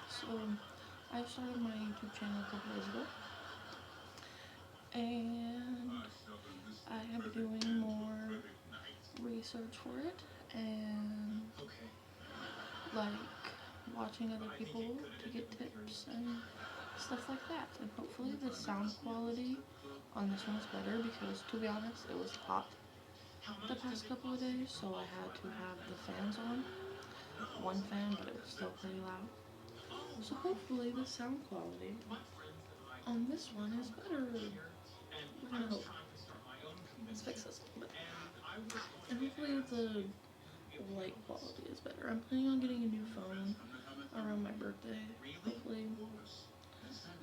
So, I started my YouTube channel a couple days ago, and I have been doing more research for it, and like watching other people to get tips and stuff like that. And hopefully the sound quality on this one is better because, to be honest, it was hot the past couple of days, so I had to have the fans on. One fan, but it was still pretty loud. So hopefully the sound quality on this one is better. We're gonna hope. Let's fix this a little bit. And hopefully the light quality is better. I'm planning on getting a new phone around my birthday. Hopefully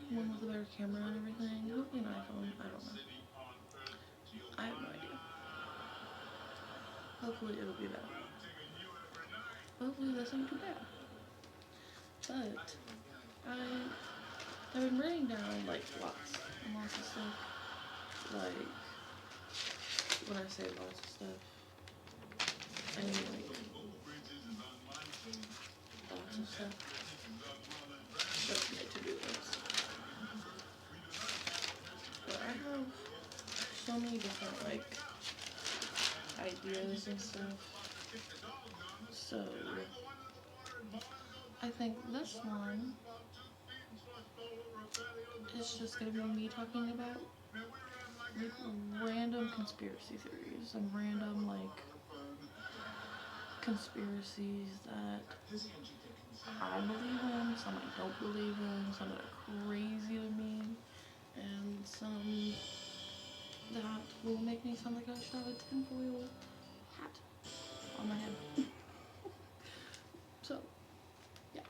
one with a better camera and everything. Hopefully an iPhone. I don't know. I have no idea. Hopefully it'll be better. Hopefully this ain't too bad. But I've been writing down like lots and lots of stuff. Like when I say lots of stuff, I mean like lots of stuff. That's my to-do list. But I have so many different like ideas and stuff. So I think this one is just gonna be me talking about like random conspiracy theories and random like conspiracies that I believe in, some I don't believe in, some that are crazy to me, and some that will make me sound like I should have a tinfoil hat on my head. So, yeah.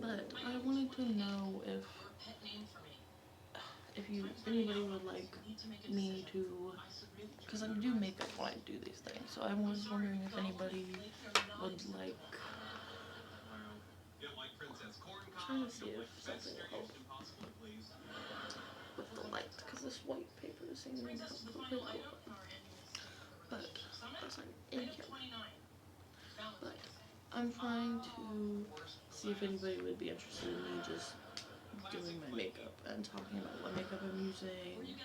But I wanted to know if anybody would like me to, because I do makeup when I do these things, so I was wondering if anybody would like, I'm trying to see if something will help with the light, because this white paper is seeming to help a little bit, but that's not in camera. But I'm trying to see if anybody would be interested in me just doing my makeup and talking about what makeup I'm using,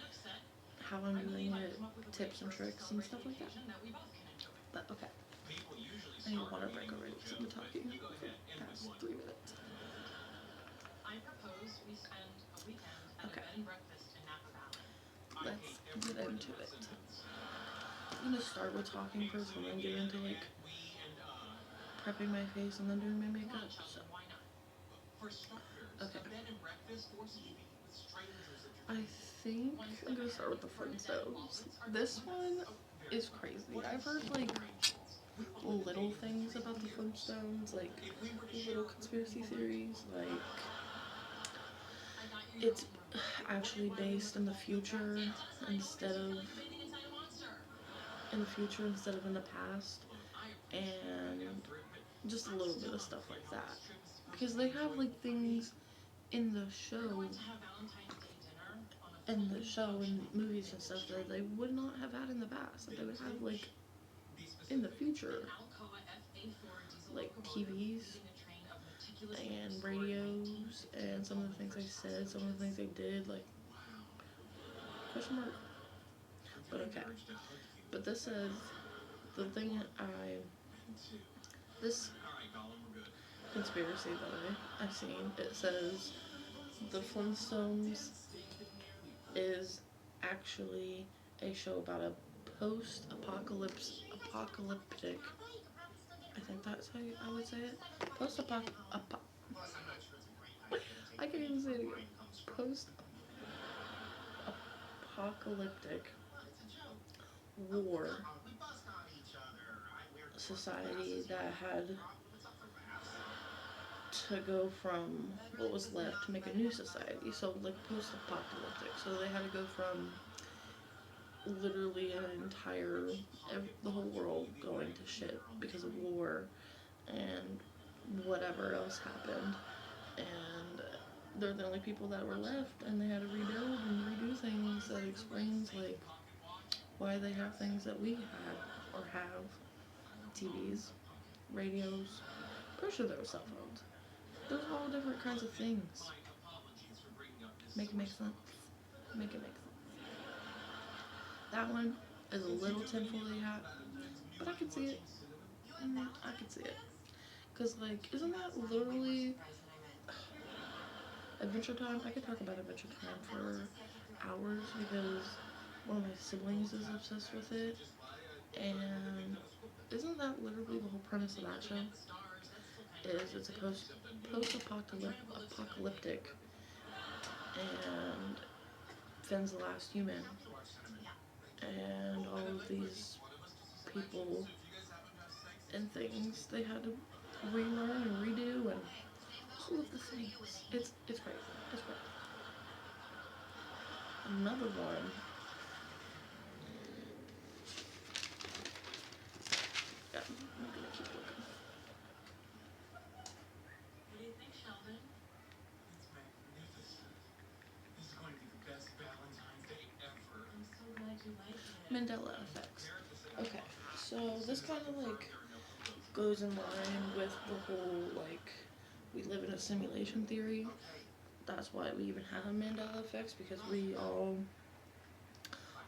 how I'm doing it, tips and tricks and stuff like that. But okay, I need a water break already because I've been talking for the past 3 minutes. Okay, let's get into it. I'm gonna start with talking first and then get into like prepping my face and then doing my makeup. So, okay. I think I'm gonna start with the Flintstones. This one is crazy. I've heard like little things about the Flintstones, like little conspiracy theories, like it's actually based in the future instead of in the past, and just a little bit of stuff like that. Because they have like things in the show and movies and stuff that they would not have had in the past. That they would have like in the future, like TVs and radios and some of the things they said, some of the things they did, like question mark. But okay. But this says the thing this conspiracy that I've seen, it says the Flintstones is actually a show about a apocalyptic. I think that's how I would say it. I can't even say it again. Post-apocalyptic war society that had to go from what was left to make a new society. So like post-apocalyptic. So they had to go from literally the whole world going to shit because of war and whatever else happened, and they're the only people that were left, and they had to rebuild and redo things. That explains like why they have things that we had or have, TVs, radios, pretty sure there were cell phones. Those are all different kinds of things. Make it make sense. Make it make sense. That one is a little tinfoily hat, but I can see it. I can see it. Cause like, isn't that literally Adventure Time? I could talk about Adventure Time for hours because one of my siblings is obsessed with it, and isn't that literally the whole premise of that show? Is it's a post-apocalyptic, and Finn's the last human, and all of these people and things they had to relearn and redo and all of the things. It's crazy. It's crazy. Another one. Yeah, I'm gonna keep looking. What do you think, Sheldon? It's magnificent. This is going to be the best Valentine's Day ever. I'm so glad you like it. Mandela effects. Okay, so this kind of like goes in line with the whole like we live in a simulation theory. That's why we even have Mandela effects, because we all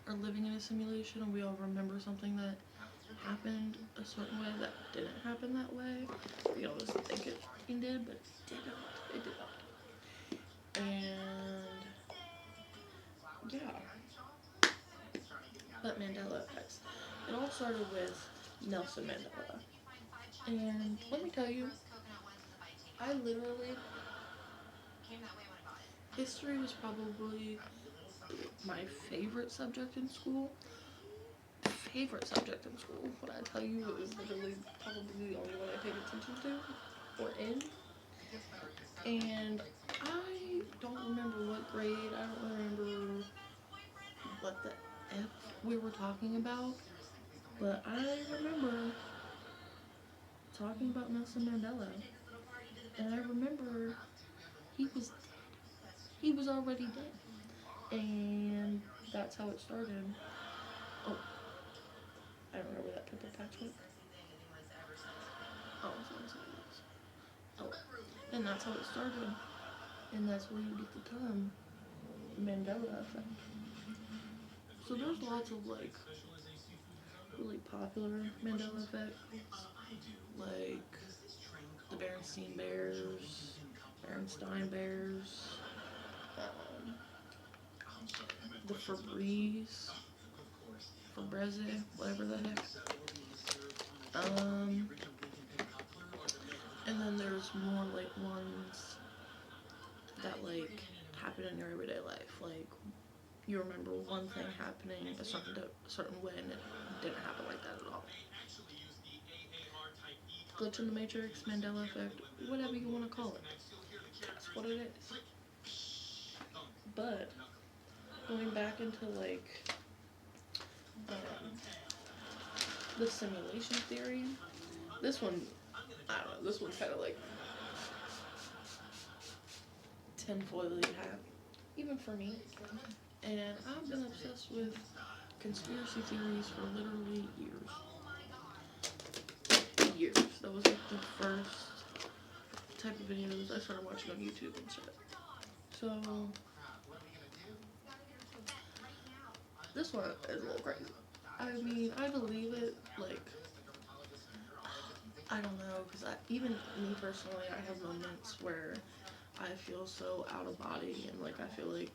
are living in a simulation and we all remember something that happened a certain way that didn't happen that way. We always think it did, but it did not. It did not. And yeah. But Mandela effects. It all started with Nelson Mandela. And let me tell you, I literally, history was probably my favorite subject in school. Favorite subject in school. When I tell you, it was literally probably the only one I paid attention to or in. And I don't remember what grade, I don't remember what the F we were talking about, but I remember talking about Nelson Mandela, and I remember he was dead. He was already dead, and that's how it started. Oh, I don't know where that purple patch went. Oh, oh, and that's how it started, and that's where you get the term Mandela effect. So there's lots of like really popular Mandela effects, like the Berenstain Bears, the Febreze, whatever the heck. And then there's more like ones that like happen in your everyday life. Like you remember one thing happening a certain way and it didn't happen like that at all. Glitch in the Matrix, Mandela effect, whatever you want to call it. That's what it is. But going back into like the simulation theory, this one, I don't know, this one's kind of like tinfoily hat, even for me. And I've been obsessed with conspiracy theories for literally years. That was like the first type of videos I started watching on YouTube and shit. So this one is a little crazy. I mean, I believe it, like, I don't know, because even me personally, I have moments where I feel so out of body and like I feel like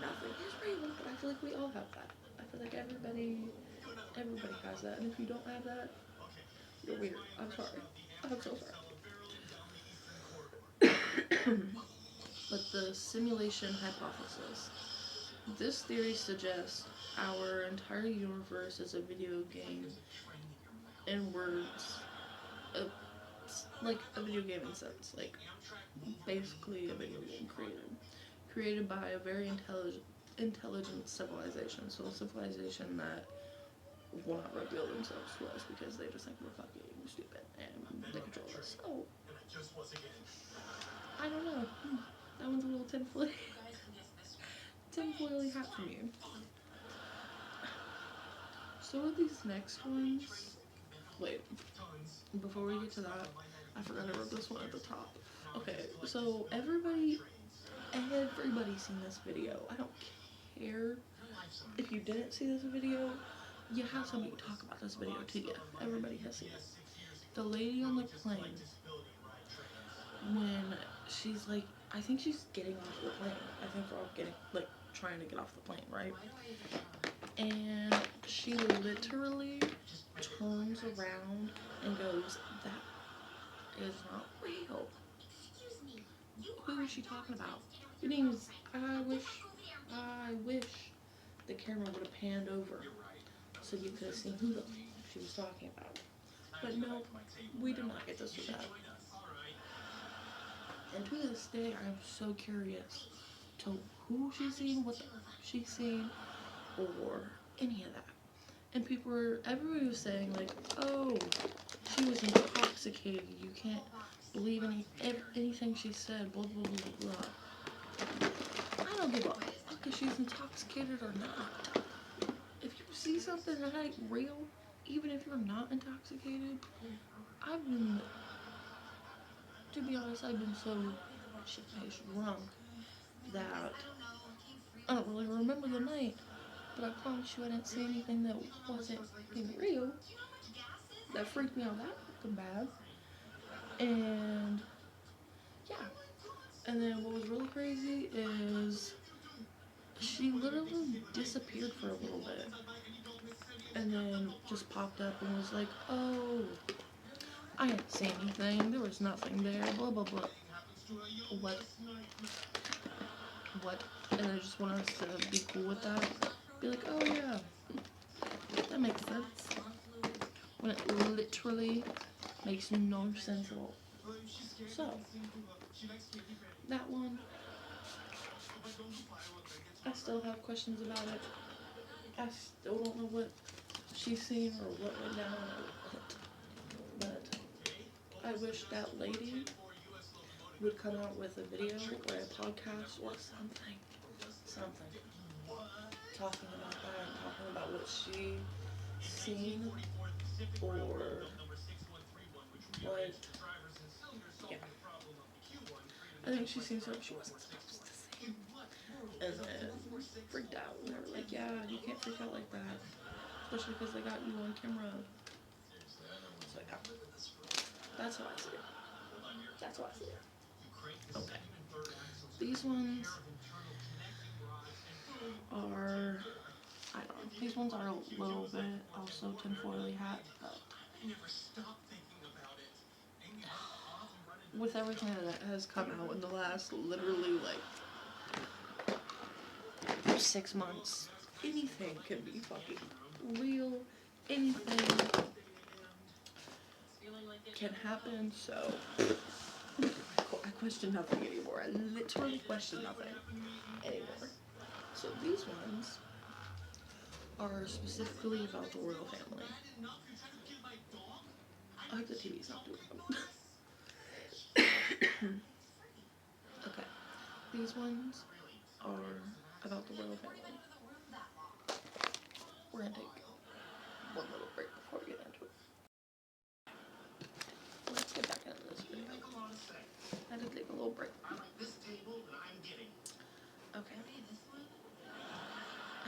nothing is real, but I feel like we all have that. I feel like everybody has that, and if you don't have that, you're weird. I'm sorry. I'm so sorry. But the simulation hypothesis. This theory suggests our entire universe is a video game in words, like a video game in sense, like basically a video game created by a very intelligent civilization. So a civilization that will not reveal themselves to us because they just think we're fucking stupid and they control us. So I don't know. That one's a little tinfoily hat from you. So are these next ones. Wait, before we get to that, I forgot I wrote this one at the top. Okay, so everybody's seen this video. I don't care if you didn't see this video. You have somebody to talk about this video to you. Everybody has seen it. The lady on the plane, when she's like, I think she's getting off the plane. I think they're all getting, like, trying to get off the plane, right? And she literally turns around and goes, that is not real. Who is she talking about? Means I wish the camera would have panned over so you could have seen who she was talking about. But no, we did not get to see that. And to this day, I'm so curious to who she's seen, what she's seen, or any of that. And everybody was saying like, oh, she was intoxicated. You can't believe anything she said. Blah blah blah blah. I don't give a fuck if she's intoxicated or not. If you see something that ain't real, even if you're not intoxicated, to be honest, I've been so drunk that I don't really remember the night. But I promise you I didn't see anything that wasn't real. That freaked me out that fucking bad. And yeah. And then what was really crazy is she literally disappeared for a little bit. And then just popped up and was like, oh, I didn't see anything. There was nothing there. Blah, blah, blah. What? And I just want us to be cool with that. Be like, oh yeah, that makes sense. When it literally makes no sense at all. So, that one, I still have questions about it. I still don't know what she's seen or what went down or what. But I wish that lady would come out with a video or a podcast or something. Talking about that and talking about what she seen or what, yeah. I think she seen something she wasn't supposed to see. And then freaked out. And they were like, yeah, you can't freak out like that. Especially because they got you on camera. So yeah. That's how I see it. Okay. These ones are, I don't know, these ones are a little bit also tinfoily hat, but with everything that has come out in the last literally like 6 months, anything can be fucking real, anything can happen, so I question nothing anymore. I literally question nothing anymore. So these ones are specifically about the royal family. I hope the TV's not doing them. Okay, these ones are about the royal family. We're gonna take one little break before we get into it. Let's get back into this video. I had to take a little break. Okay. I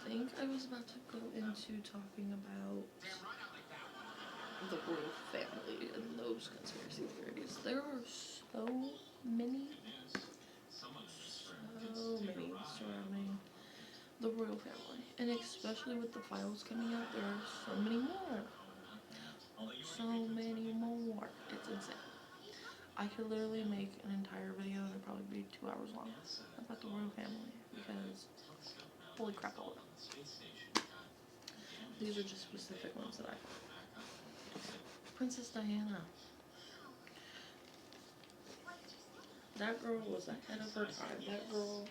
think I was about to go into talking about the royal family and those conspiracy theories. There are so many surrounding the royal family, and especially with the files coming out, there are so many more. It's insane. I could literally make an entire video that would probably be 2 hours long about the royal family, because holy crap, all of them. These are just specific ones that I found. Princess Diana. That girl was ahead of her time. That girl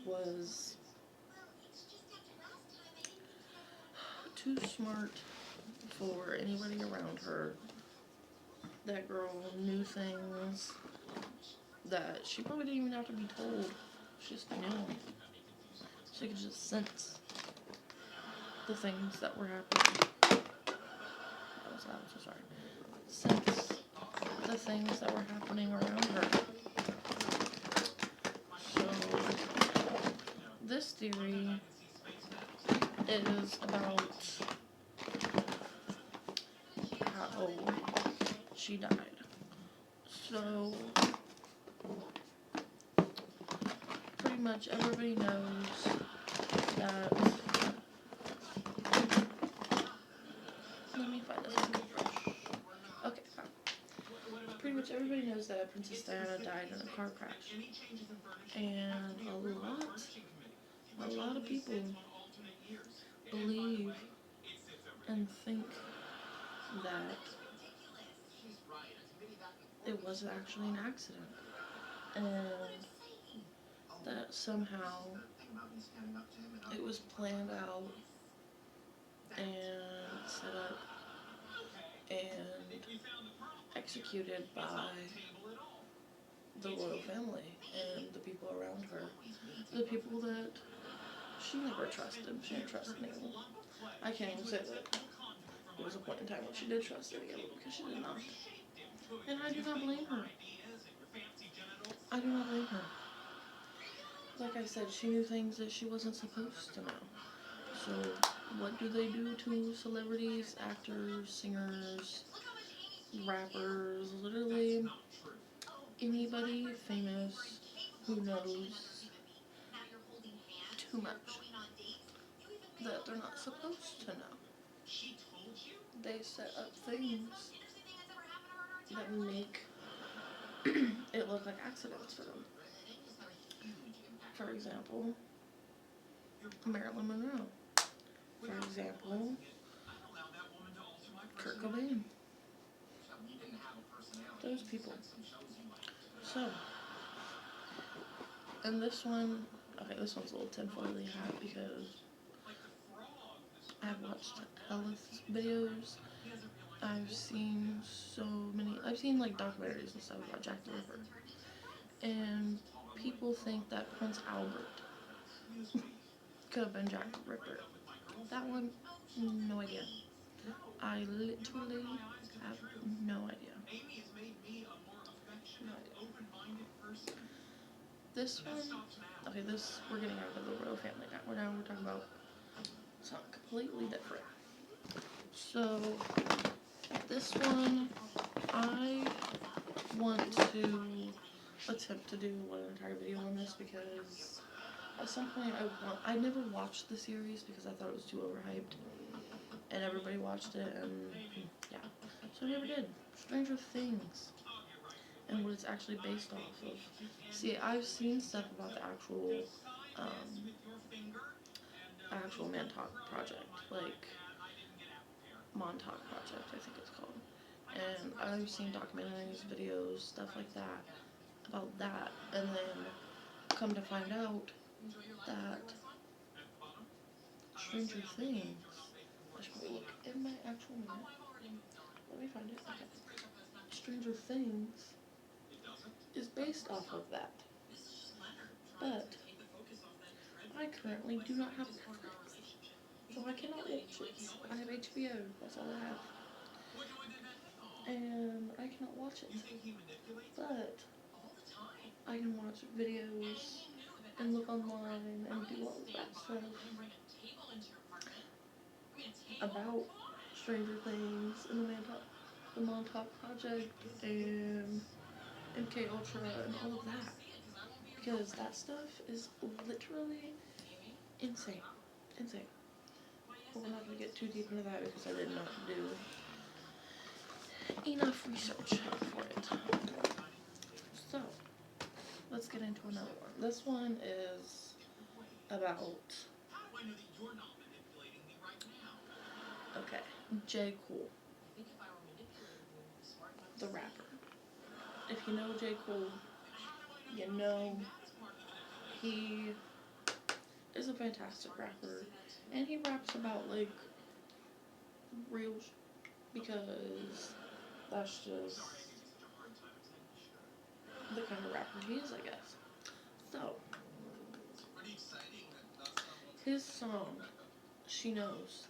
was too smart for anybody around her. That girl knew things that she probably didn't even have to be told. She just knew. She could just sense the things that were happening. I'm so sorry. Sense the things that were happening around her. So, this theory is about how she died. So, pretty much everybody knows that. Let me find this one first. Okay, fine. Pretty much everybody knows that Princess Diana died in a car crash. And a lot of people believe and think that it was actually an accident. And that somehow it was planned out and set up and executed by the royal family and the people around her. The people that she never trusted. She didn't trust anyone. I can't even say that there was a point in time when she did trust anyone, because she did not. And I do not blame her. I do not blame her. Like I said, she knew things that she wasn't supposed to know. So, what do they do to celebrities, actors, singers, rappers, literally anybody famous who knows too much that they're not supposed to know? They set up things that make it look like accidents for them. For example, Marilyn Monroe. For example, Kurt Cobain. Those people. So, and this one, okay, this one's a little tinfoily hat because I've watched Ellis videos. I've seen like documentaries and stuff about Jack the Ripper. And people think that Prince Albert could have been Jack the Ripper. That one, no idea. I literally have no idea. This one, okay, we're getting out of the royal family now. We're talking about something completely different. So, this one, I want to attempt to do one entire video on this because at some point I never watched the series because I thought it was too overhyped. And everybody watched it, and yeah. So I never did. Stranger Things. And what it's actually based off of. See, I've seen stuff about the actual Montauk Project. Like, Montauk Project, I think it's called. And I've seen documentaries, videos, stuff like that, about that. And then come to find out that Stranger Things, I should look in my actual minute. Let me find it. Okay. Stranger Things is based off of that. But I currently do not have Netflix, so I cannot watch it. I have HBO, that's all I have. And I cannot watch it. But I can watch videos and look online and do all of that stuff about Stranger Things and the Montauk Project and MK Ultra and all of that. Because that stuff is literally insane. Insane. But we're not going to get too deep into that because I did not do enough research for it. So, let's get into another one. This one is about, okay, J. Cole, the rapper. If you know J. Cole, you know he is a fantastic rapper, and he raps about, like, real because that's just the kind of rapper he is, I guess. So, his song, She Knows,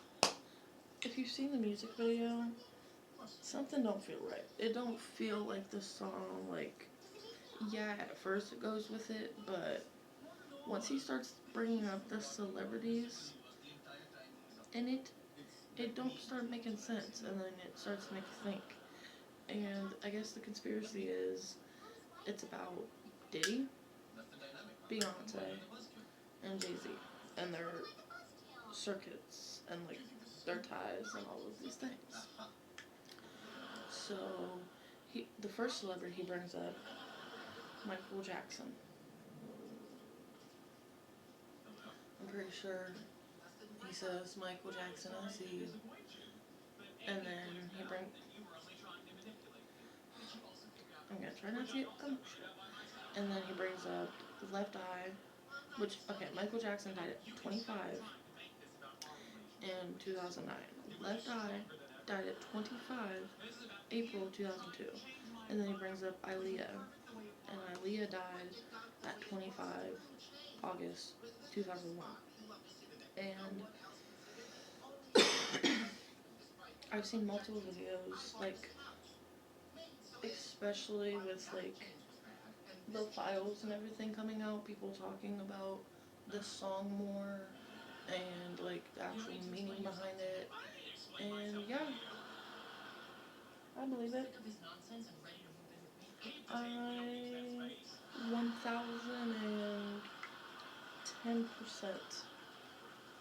if you've seen the music video, something don't feel right. It don't feel like the song, like, yeah, at first it goes with it, but once he starts bringing up the celebrities in it, it don't start making sense, and then it starts to make you think. And I guess the conspiracy is it's about Diddy, Beyonce, and Jay-Z, and their circuits, and like their ties, and all of these things. So, the first celebrity he brings up, Michael Jackson. I'm pretty sure he says Michael Jackson, I see you. And then he brings. I'm gonna try not to get emotional. And then he brings up Left Eye, which, okay, Michael Jackson died at 25 in 2009. Left Eye died at 25 April 2002. And then he brings up Aaliyah, and Aaliyah died at 25 August 2001. And I've seen multiple videos, like, especially with, like, the files and everything coming out, people talking about this song more, and, like, the actual meaning behind it, and, yeah, I believe it. I 1000%.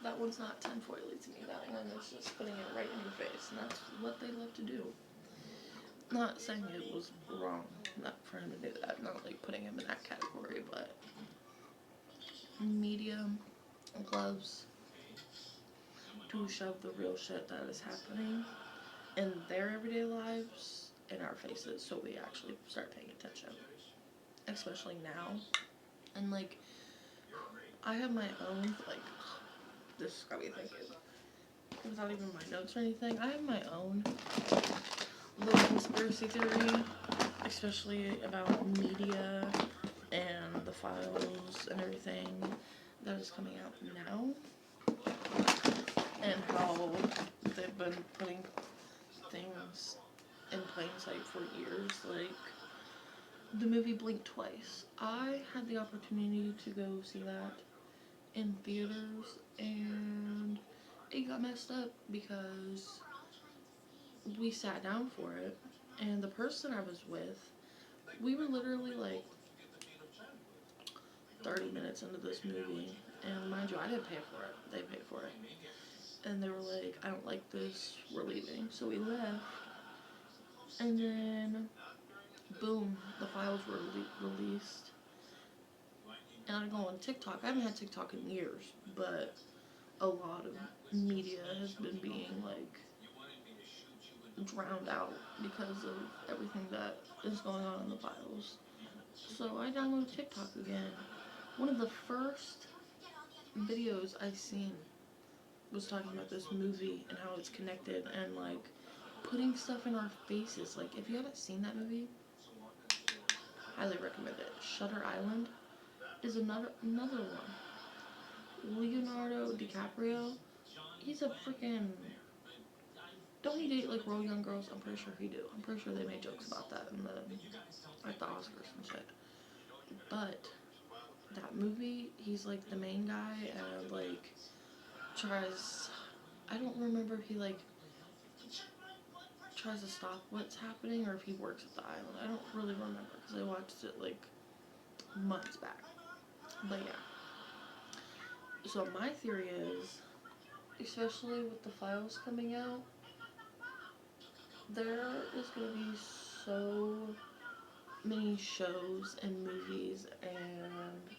That one's not tinfoily to me. That one is just putting it right in your face, and that's what they love to do. Not saying it was wrong not for him to do that, not like putting him in that category, but media loves to shove the real shit that is happening in their everyday lives in our faces, so we actually start paying attention, especially now. And like, I have my own, like, this got me thinking, without even my notes or anything, I have my own little conspiracy theory, especially about media and the files and everything that is coming out now, and how they've been putting things in plain sight for years, like the movie Blink Twice. I had the opportunity to go see that in theaters, and it got messed up because we sat down for it, and the person I was with, we were literally like 30 minutes into this movie, and mind you, I didn't pay for it, they paid for it, and they were like, I don't like this, we're leaving. So we left, and then boom, the files were released, and I go on TikTok. I haven't had TikTok in years, but a lot of media has been being like drowned out because of everything that is going on in the files. So I downloaded TikTok again. One of the first videos I seen was talking about this movie and how it's connected, and like putting stuff in our faces. Like, if you haven't seen that movie, highly recommend it. Shutter Island is another one. Leonardo DiCaprio, he's a freaking, don't he date like real young girls? I'm pretty sure he do. I'm pretty sure they made jokes about that in the Oscars and shit. But that movie, he's like the main guy, and like tries, I don't remember if he like tries to stop what's happening or if he works at the island. I don't really remember because I watched it like months back. But yeah. So my theory is, especially with the files coming out, there is going to be so many shows and movies and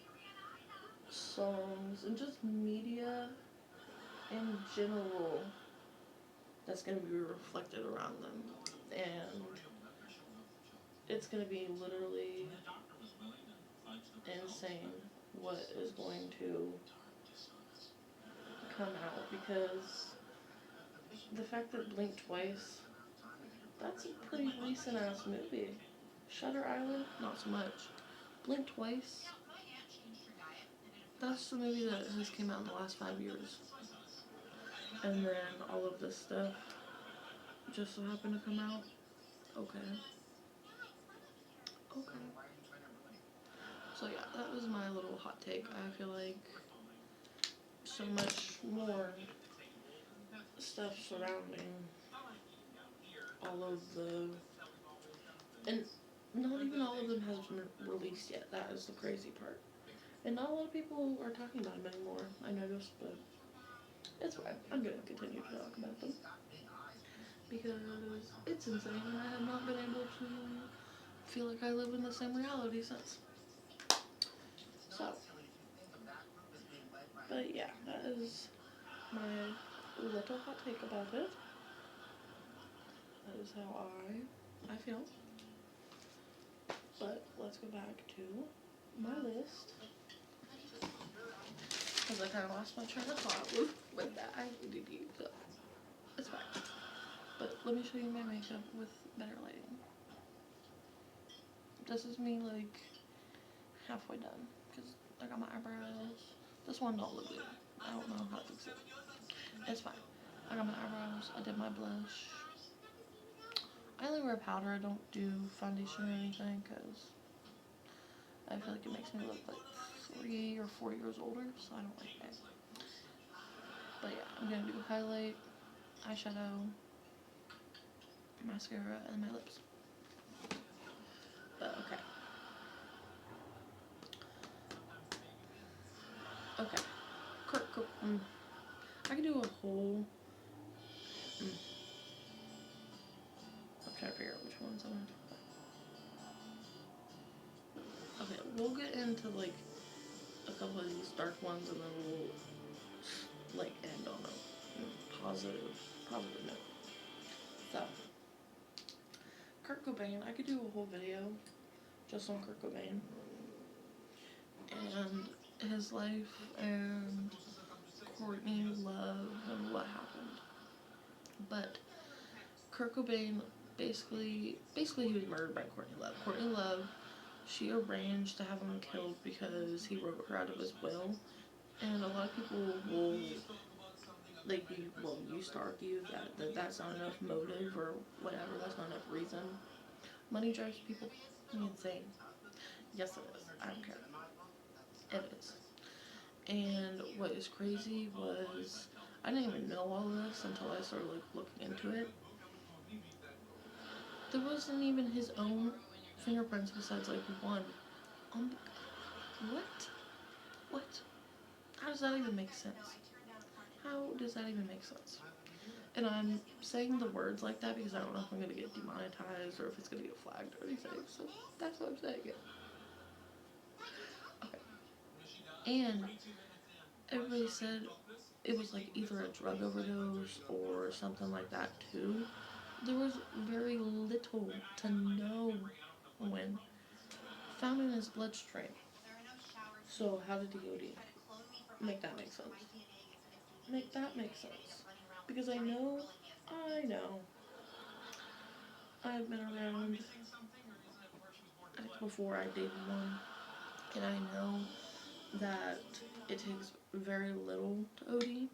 songs and just media in general that's going to be reflected around them, and it's going to be literally insane what is going to come out, because the fact that Blink Twice, that's a pretty recent ass movie. Shutter Island, not so much. Blink Twice, that's the movie that has came out in the last 5 years. And then all of this stuff just so happened to come out. Okay. Okay. So yeah, that was my little hot take. I feel like so much more stuff surrounding all of the, and not even all of them has been released yet. That is the crazy part. And not a lot of people are talking about them anymore, I noticed, but it's fine. I'm gonna continue to talk about them because it's insane and I have not been able to feel like I live in the same reality since. So, but yeah, that is my little hot take about it. That is how I feel. But let's go back to my list. Because I kind of lost my train of thought with that. I ADD, so it's fine. But let me show you my makeup with better lighting. This is me like halfway done. Because I got my eyebrows. This one don't look good. I don't know how to fix it. It's fine. I got my eyebrows. I did my blush. I only wear powder. I don't do foundation or anything because I feel like it makes me look like 3 or 4 years older, so I don't like that. But yeah, I'm gonna do highlight, eyeshadow, mascara, and my lips. But okay. Okay. I can do a whole. I'm trying to figure out which ones I want to talk about. Okay, we'll get into like a couple of these dark ones and then we'll like end on a positive note. So, Kurt Cobain, I could do a whole video just on Kurt Cobain and his life and Courtney Love and what happened. But Kurt Cobain basically he was murdered by Courtney Love. Courtney Love, she arranged to have him killed because he wrote her out of his will. And a lot of people will used to argue that that's not enough motive or whatever, that's not enough reason. Money drives people insane. Yes, it is. I don't care. It is. And what is crazy was I didn't even know all of this until I started looking into it. There wasn't even his own fingerprints besides one. What? How does that even make sense? How does that even make sense? And I'm saying the words like that because I don't know if I'm going to get demonetized or if it's going to get flagged or anything. So that's what I'm saying it. Okay. And everybody said it was either a drug overdose or something like that too. There was very little to no when found in his bloodstream. So how did he OD? Make that make sense. Make that make sense. Because I know I've been around before I dated one, and I know that it takes very little to OD,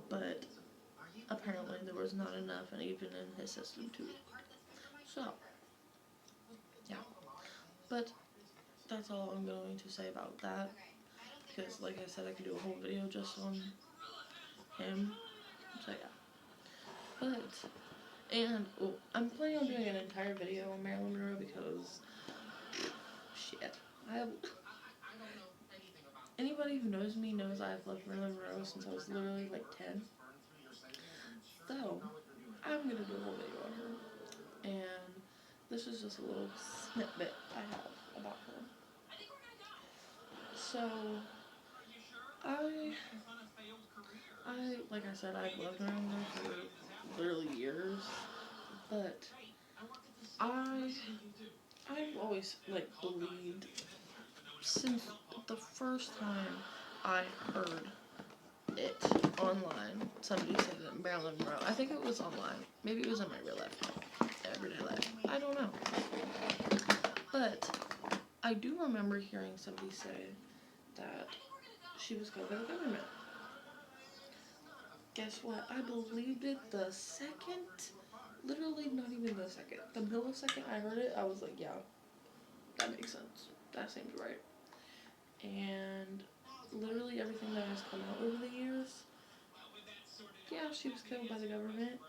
but apparently there was not enough, and even in his system too. So, yeah. But that's all I'm going to say about that, because like I said, I could do a whole video just on him. So yeah. But, and I'm planning on doing an entire video on Marilyn Monroe because shit. Anybody who knows me knows I've loved Marilyn Monroe since I was literally 10. So, I'm gonna do a whole video on her. And this is just a little snippet I have about her. So, like I said, I've loved Marilyn Monroe for literally years. But I've always believed since the first time I heard it online, somebody said that Marilyn Monroe, I think it was online, maybe it was in my real life, everyday life, I don't know, but I do remember hearing somebody say that she was killed by the government, guess what? I believed it the second, literally not even the second. The millisecond I heard it, I was like, yeah, that makes sense. That seems right. And literally everything that has come out over the years, yeah, she was killed by the government,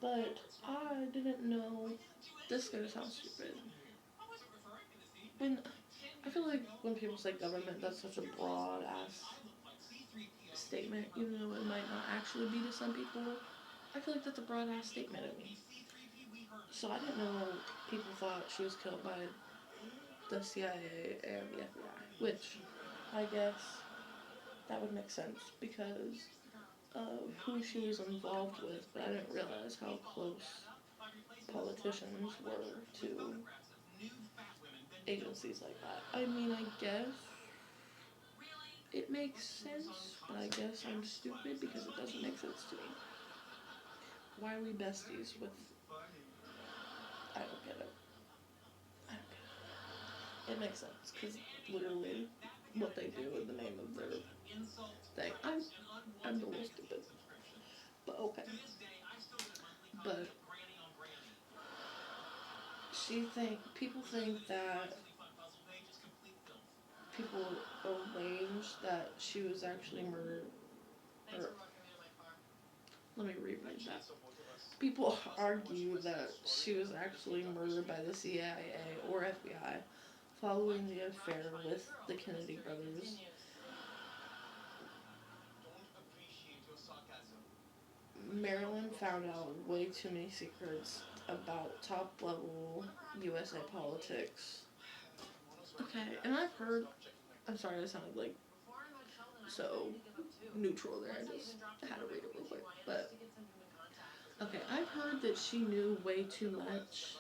but I didn't know, this is gonna sound stupid. When, I feel like when people say government, that's such a broad ass statement, even though it might not actually be to some people. I feel like that's a broad ass statement to me. So I didn't know people thought she was killed by the CIA and the FBI, which I guess that would make sense because of who she was involved with, but I didn't realize how close politicians were to agencies like that. I mean, I guess it makes sense, but I guess I'm stupid because it doesn't make sense to me. Why are we besties with... I don't get it. I don't get it. It makes sense, because literally what they do in the name of their thing. I'm a little stupid. But okay. But people think that people arranged that she was actually murdered. Or, let me reread that. People argue that she was actually murdered by the CIA or FBI following the affair with the Kennedy brothers. Marilyn found out way too many secrets about top-level USA politics. Okay, and I've heard... I'm sorry, I sounded like so neutral there. I just had to read it real quick. But, okay, I've heard that she knew way too much,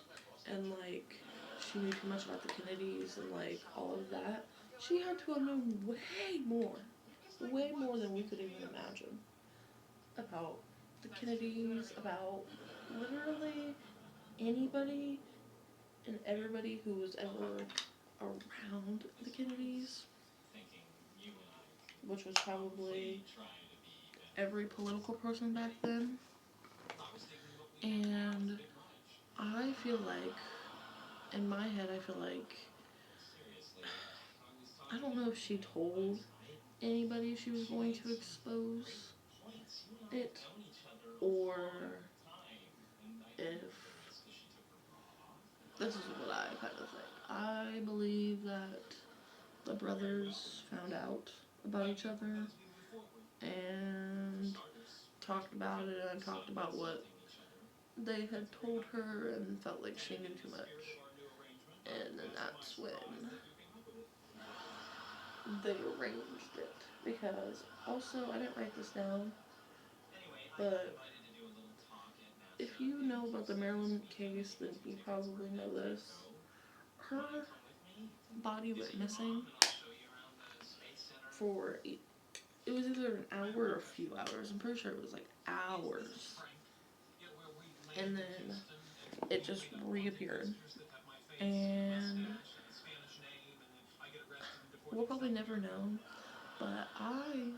and, like, she knew too much about the Kennedys and, like, all of that. She had to have known way more than we could even imagine about the Kennedys, about literally anybody and everybody who was ever around the Kennedys, which was probably every political person back then. And I feel like, in my head, I feel like, I don't know if she told anybody she was going to expose it, or if, this is what I kind of think. I believe that the brothers found out about each other and talked about it and talked about what they had told her and felt like she knew too much. And then that's when they arranged it. Because, also, I didn't write this down, but if you know about the Marilyn case, then you probably know this. Her body went missing for, it was either an hour or a few hours. I'm pretty sure it was like hours. And then it just reappeared. And we'll probably never know, but I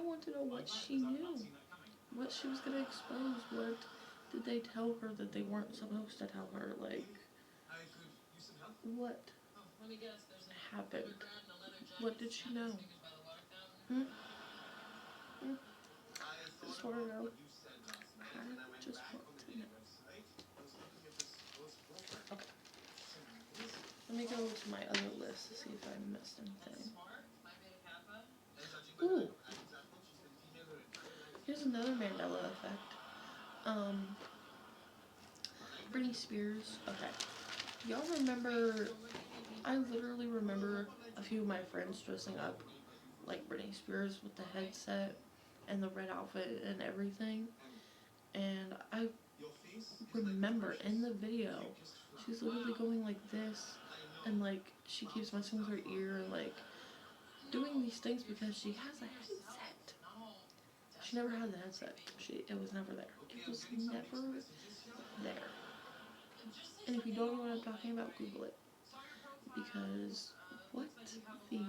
want to know what she knew, what she was going to expose. What did they tell her that they weren't supposed to tell her? Like, what happened? What did she know? I just want to know. I just want to know. Okay. Let me go to my other list to see if I missed anything. Ooh. Here's another Mandela effect. Britney Spears. Okay. Y'all remember, I literally remember a few of my friends dressing up like Britney Spears with the headset and the red outfit and everything. And I remember in the video, she's literally going like this, and like she keeps messing with her ear and like doing these things because she has a headset. She never had the headset. It was never there. It was never there. And if you don't know what I'm talking about, Google it. Because what the